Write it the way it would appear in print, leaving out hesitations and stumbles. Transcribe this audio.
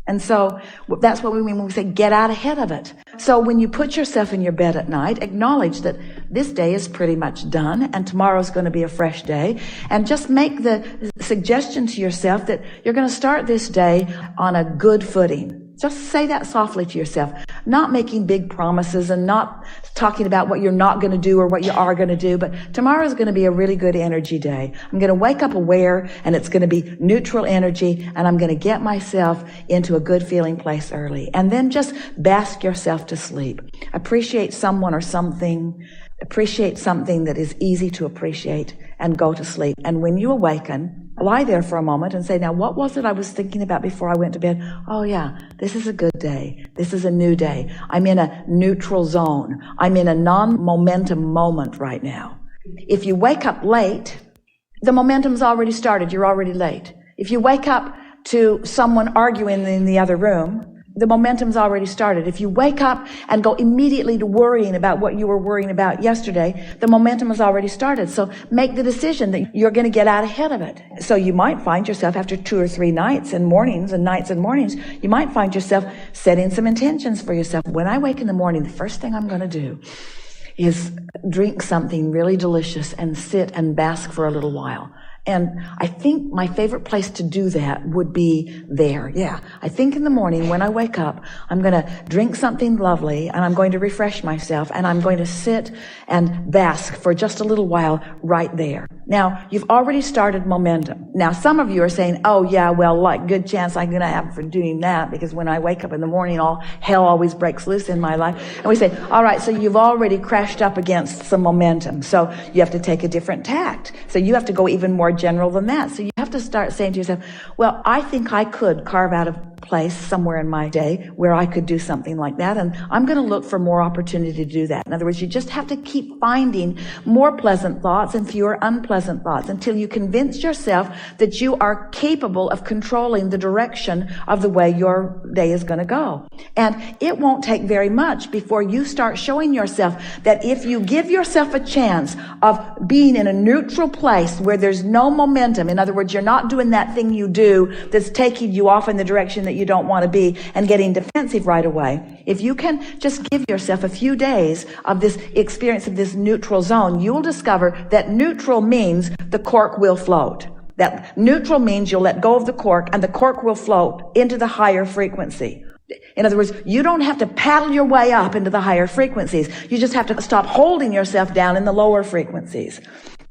And so that's what we mean when we say get out ahead of it. So when you put yourself in your bed at night, acknowledge that this day is pretty much done and tomorrow's going to be a fresh day. And just make the suggestion to yourself that you're going to start this day on a good footing. Just say that softly to yourself, not making big promises and not talking about what you're not going to do or what you are going to do, but tomorrow is going to be a really good energy day. I'm going to wake up aware and it's going to be neutral energy and I'm going to get myself into a good feeling place early. And then just bask yourself to sleep. Appreciate someone or something. Appreciate something that is easy to appreciate and go to sleep. And when you awaken, lie there for a moment and say, now what was it I was thinking about before I went to bed? Oh yeah, this is a good day. This is a new day. I'm in a neutral zone. I'm in a non-momentum moment right now. If you wake up late, the momentum's already started. You're already late. If you wake up to someone arguing in the other room, the momentum's already started. If you wake up and go immediately to worrying about what you were worrying about yesterday, the momentum has already started. So make the decision that you're going to get out ahead of it. So you might find yourself after 2 or 3 nights and mornings, you might find yourself setting some intentions for yourself. When I wake in the morning, the first thing I'm going to do is drink something really delicious and sit and bask for a little while. And I think my favorite place to do that would be there. Yeah. I think in the morning when I wake up, I'm going to drink something lovely and I'm going to refresh myself and I'm going to sit and bask for just a little while right there. Now, you've already started momentum. Now, some of you are saying, oh yeah, well, like good chance I'm going to have for doing that because when I wake up in the morning, all hell always breaks loose in my life. And we say, all right, so you've already crashed up against some momentum. So you have to take a different tact. So you have to go even more general than that. So you have to start saying to yourself, well, I think I could carve out a place somewhere in my day where I could do something like that. And I'm going to look for more opportunity to do that. In other words, you just have to keep finding more pleasant thoughts and fewer unpleasant thoughts until you convince yourself that you are capable of controlling the direction of the way your day is going to go. And it won't take very much before you start showing yourself that if you give yourself a chance of being in a neutral place where there's no momentum, in other words, you're not doing that thing you do that's taking you off in the direction that you don't want to be and getting defensive right away. If you can just give yourself a few days of this experience of this neutral zone, you'll discover that neutral means the cork will float. That neutral means you'll let go of the cork and the cork will float into the higher frequency. In other words, you don't have to paddle your way up into the higher frequencies. You just have to stop holding yourself down in the lower frequencies.